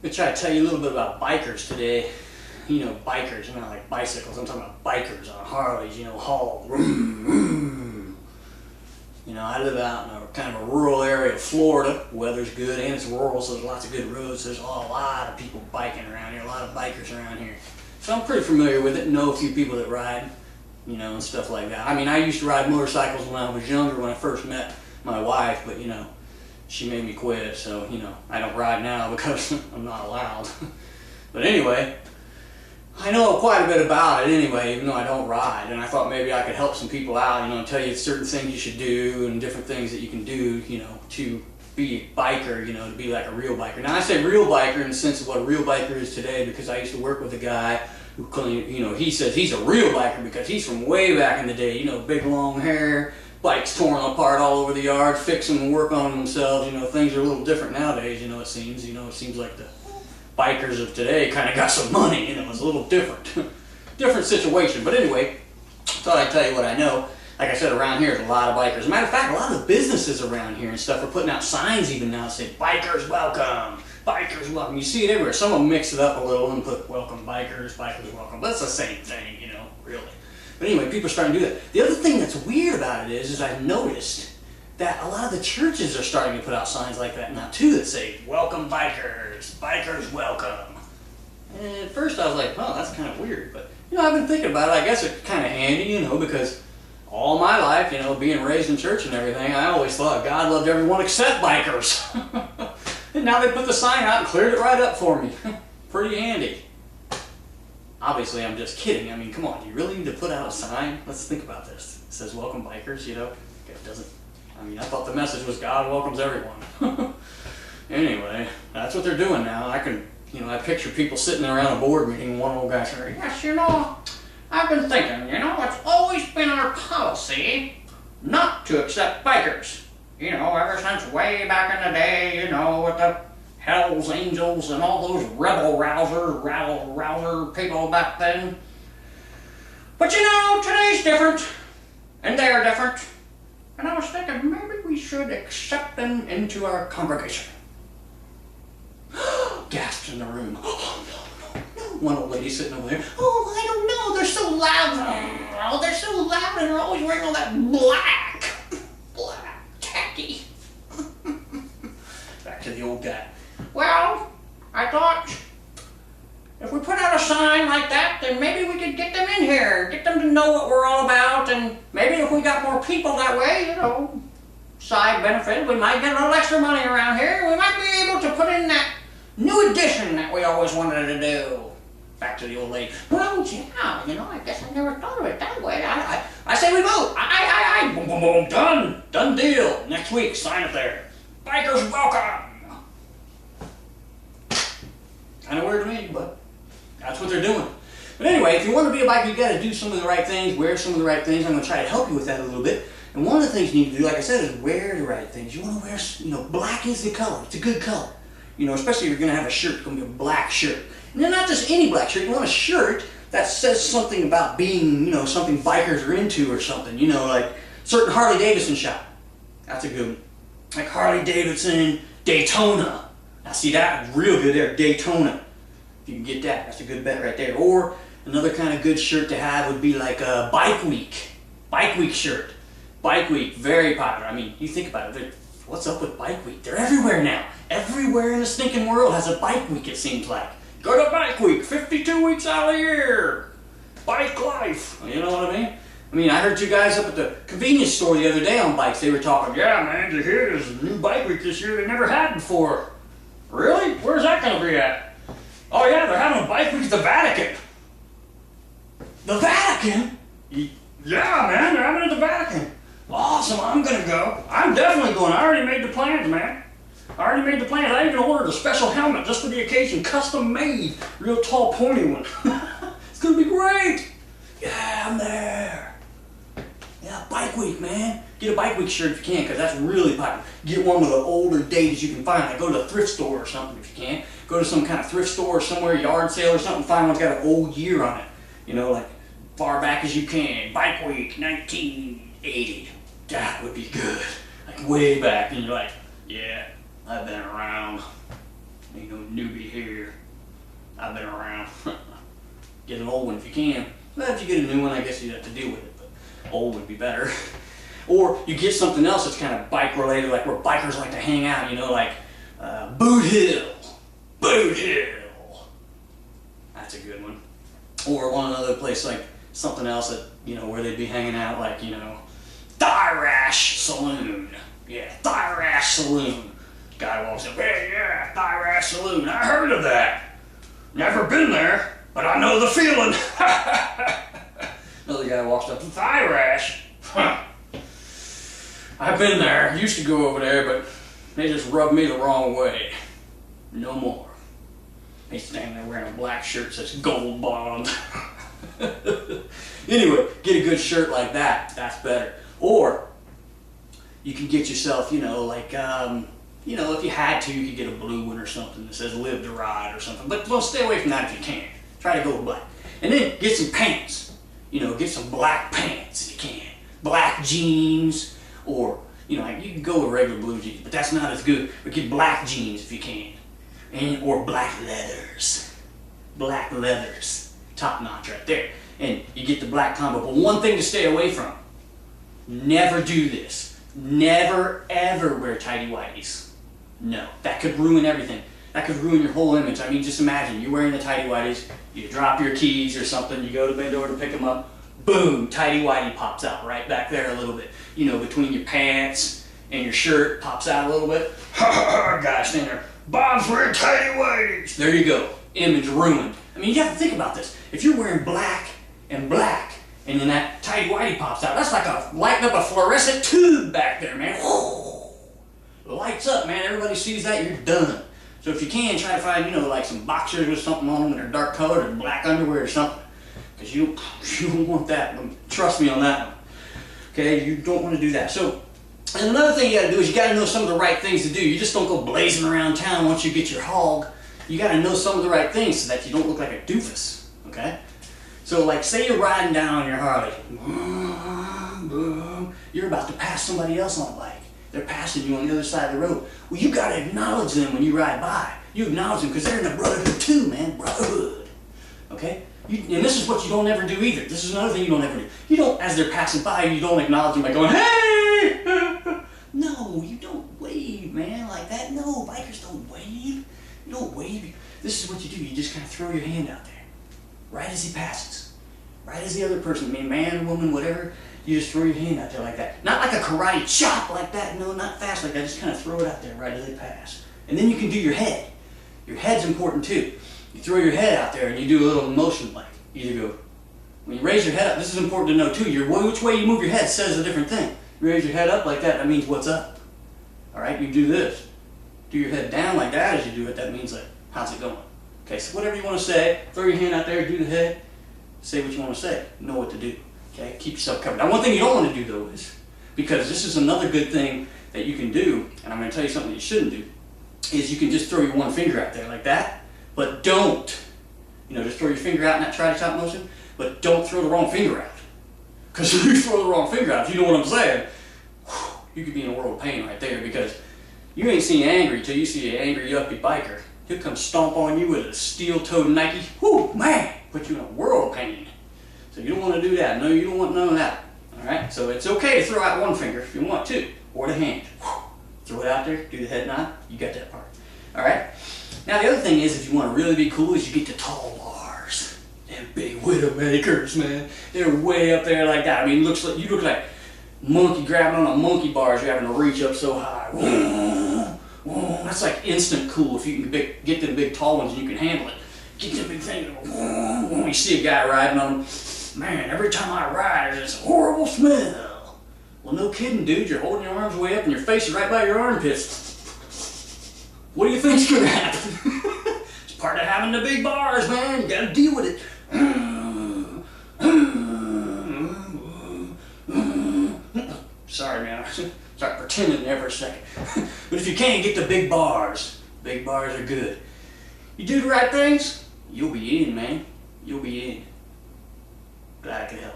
I'm gonna try to tell you a little bit about bikers today. You know, bikers, not like bicycles. I'm talking about bikers on Harleys, you know, haul. You know, I live out in a kind of a rural area of Florida. Weather's good and it's rural, so there's lots of good roads. There's a lot of people biking around here, a lot of bikers around here. So I'm pretty familiar with it, know a few people that ride, you know, and stuff like that. I mean, I used to ride motorcycles when I was younger, when I first met my wife, but, you know, she made me quit, so, you know, I don't ride now because I'm not allowed. But anyway, I know quite a bit about it anyway, even though I don't ride, and I thought maybe I could help some people out, you know, and tell you certain things you should do and different things that you can do, you know, to be a biker, you know, to be like a real biker. Now I say real biker in the sense of what a real biker is today, because I used to work with a guy who claimed, you know, he says he's a real biker because he's from way back in the day, you know, big long hair, bikes torn apart all over the yard, fix them and work on them themselves. You know, things are a little different nowadays, you know, it seems. You know, it seems like the bikers of today kind of got some money, you know, it's a little different. Different situation. But anyway, thought I'd tell you what I know. Like I said, around here there's a lot of bikers. As a matter of fact, a lot of the businesses around here and stuff are putting out signs even now that say, "Bikers welcome, bikers welcome." You see it everywhere. Some of them mix it up a little and put "welcome bikers, bikers welcome." But it's the same thing, you know, really. But anyway, people are starting to do that. The other thing that's weird about it is I've noticed that a lot of the churches are starting to put out signs like that now too that say, "Welcome bikers, bikers welcome." And at first I was like, oh, that's kind of weird. But, you know, I've been thinking about it. I guess it's kind of handy, you know, because all my life, you know, being raised in church and everything, I always thought God loved everyone except bikers. And now they put the sign out and cleared it right up for me. Pretty handy. Obviously, I'm just kidding. I mean, come on, do you really need to put out a sign? Let's think about this. It says, "Welcome bikers," you know? It doesn't, I mean, I thought the message was God welcomes everyone. Anyway, that's what they're doing now. I can, you know, I picture people sitting around a board meeting and one old guy saying, "Yes, you know, I've been thinking, you know, it's always been our policy not to accept bikers. You know, ever since way back in the day, you know, with the Hell's Angels and all those rouser people back then. But you know, today's different, and they're different. And I was thinking maybe we should accept them into our congregation." Gasps in the room. "Oh, no, no, no." One old lady sitting over there. "Oh, I don't know, they're so loud. Oh, they're so loud and they're always wearing all that black, tacky." Back to the old guy. "Well, I thought if we put out a sign like that, then maybe we could get them in here, get them to know what we're all about, and maybe if we got more people that way, you know, side benefit, we might get a little extra money around here. We might be able to put in that new addition that we always wanted to do." Back to the old lady. "Well, yeah, you know, I guess I never thought of it that way. I say we vote. Boom, boom, boom, done. Done deal. Next week, sign it there. Bikers welcome." Kind of weird to me, but that's what they're doing. But anyway, if you want to be a biker, you got to do some of the right things, wear some of the right things. I'm going to try to help you with that a little bit. And one of the things you need to do, like I said, is wear the right things. You want to wear, you know, black is the color. It's a good color. You know, especially if you're going to have a shirt. It's going to be a black shirt. And then not just any black shirt. You want a shirt that says something about being, you know, something bikers are into or something. You know, like certain Harley Davidson shop. That's a good one. Like Harley Davidson Daytona. Now see, that real good there, Daytona. If you can get that, that's a good bet right there. Or another kind of good shirt to have would be like a Bike Week shirt. Bike Week, very popular. I mean, you think about it, what's up with Bike Week? They're everywhere now. Everywhere in the stinking world has a Bike Week, it seems like. Go to Bike Week, 52 weeks out of the year. Bike life, you know what I mean? I mean, I heard you guys up at the convenience store the other day on bikes. They were talking, "Yeah, man, did you hear there's a new Bike Week this year they never had before." Really? Where's that going to be at? "Oh yeah, they're having a Bike Week at the Vatican." The Vatican? "Yeah, man, they're having it at the Vatican." "Awesome, I'm going to go. I'm definitely going. I already made the plans, man. I already made the plans. I even ordered a special helmet just for the occasion, custom made, real tall, pointy one." It's going to be great. Yeah, I'm there. Yeah, Bike Week, man. Get a Bike Week shirt if you can, because that's really popular. Get one with the older dates you can find. Like go to a thrift store or something if you can. Go to some kind of thrift store or somewhere, yard sale or something, find one that's got an old year on it. You know, like far back as you can. Bike Week 1980. That would be good. Like way back, and you're like, yeah, I've been around. Ain't no newbie here. I've been around. Get an old one if you can. But if you get a new one, I guess you'd have to deal with it. But old would be better. Or you get something else that's kind of bike related, like where bikers like to hang out, you know, like Boot Hill. Boot Hill. That's a good one. Or one other place like something else that, you know, where they'd be hanging out, like, you know, Thigh Rash Saloon. Yeah, Thigh Rash Saloon. Guy walks up, hey, yeah, Thigh Rash Saloon. I heard of that. Never been there, but I know the feeling. Another guy walks up to Thigh Rash. Huh. I've been there. Used to go over there, but they just rubbed me the wrong way. No more. He's standing there wearing a black shirt that says Gold Bond. Anyway, get a good shirt like that. That's better. Or you can get yourself, you know, like, you know, if you had to, you could get a blue one or something that says Live to Ride or something. But well, stay away from that if you can. Try to go with black. And then get some pants. You know, get some black pants if you can. Black jeans, or, you know, like you can go with regular blue jeans, but that's not as good. But get black jeans if you can. And, or black leathers. Black leathers. Top notch right there. And you get the black combo. But one thing to stay away from. Never do this. Never ever wear tighty whities. No, that could ruin everything. That could ruin your whole image. I mean, just imagine you're wearing the tighty whities, you drop your keys or something, you go to bend over to pick them up, boom, tighty whitey pops out right back there a little bit. You know, between your pants and your shirt, pops out a little bit. Guy standing there, Bob's wearing tighty whities. There you go, image ruined. I mean, you have to think about this. If you're wearing black and black, and then that tighty whitey pops out, that's like lighting up a fluorescent tube back there, man. Lights up, man. Everybody sees that, you're done. So if you can, try to find, you know, like some boxers with something on them that are dark colored, or black underwear or something. Because you don't want that. Trust me on that one. Okay, you don't want to do that. So, and another thing you got to do is you got to know some of the right things to do. You just don't go blazing around town once you get your hog. You got to know some of the right things so that you don't look like a doofus. Okay? So, like, say you're riding down on your Harley. You're about to pass somebody else on a bike. They're passing you on the other side of the road. Well, you got to acknowledge them when you ride by. You acknowledge them because they're in the brotherhood too, man. Brotherhood. Okay? And this is what you don't ever do either. This is another thing you don't ever do. You don't, as they're passing by, you don't acknowledge them by going, hey! No, you don't wave, man, like that. No, bikers don't wave. You don't wave. This is what you do. You just kind of throw your hand out there. Right as he passes. Right as the other person, man, woman, whatever. You just throw your hand out there like that. Not like a karate chop like that. No, not fast like that. Just kind of throw it out there right as they pass. And then you can do your head. Your head's important too. You throw your head out there and you do a little motion like. Either go, when you raise your head up, this is important to know too. Which way you move your head says a different thing. You raise your head up like that, that means what's up. Alright, you do this. Do your head down like that as you do it, that means like, how's it going? Okay, so whatever you want to say, throw your hand out there, do the head, say what you want to say, know what to do. Okay, keep yourself covered. Now one thing you don't want to do though is, because this is another good thing that you can do, and I'm going to tell you something you shouldn't do, is you can just throw your one finger out there like that, but don't. You know, just throw your finger out in that tri-top motion, but don't throw the wrong finger out. Because if you throw the wrong finger out, if you know what I'm saying, you could be in a world of pain right there, because you ain't seen angry till you see an angry yuppie biker. He'll come stomp on you with a steel-toed Nike. Whoo, man, put you in a world of pain. So you don't want to do that. No, you don't want none of that. All right, so it's okay to throw out one finger if you want to, or the hand. Throw it out there, do the head nod, you got that part. All right. Now the other thing is, if you want to really be cool, is you get the tall bars. Them big Widowmakers, man. They're way up there like that. I mean, you look like monkey grabbing on a monkey bars. You're having to reach up so high. That's like instant cool if you can get them big tall ones and you can handle it. Get them big things. When you see a guy riding on them, man, every time I ride, there's this horrible smell. Well, no kidding, dude. You're holding your arms way up and your face is right by your armpits. What do you think's gonna happen? It's part of having the big bars, man. You gotta deal with it. Sorry, man. I start pretending there for a second. But if you can't get the big bars are good. You do the right things, you'll be in, man. You'll be in. Glad I could help.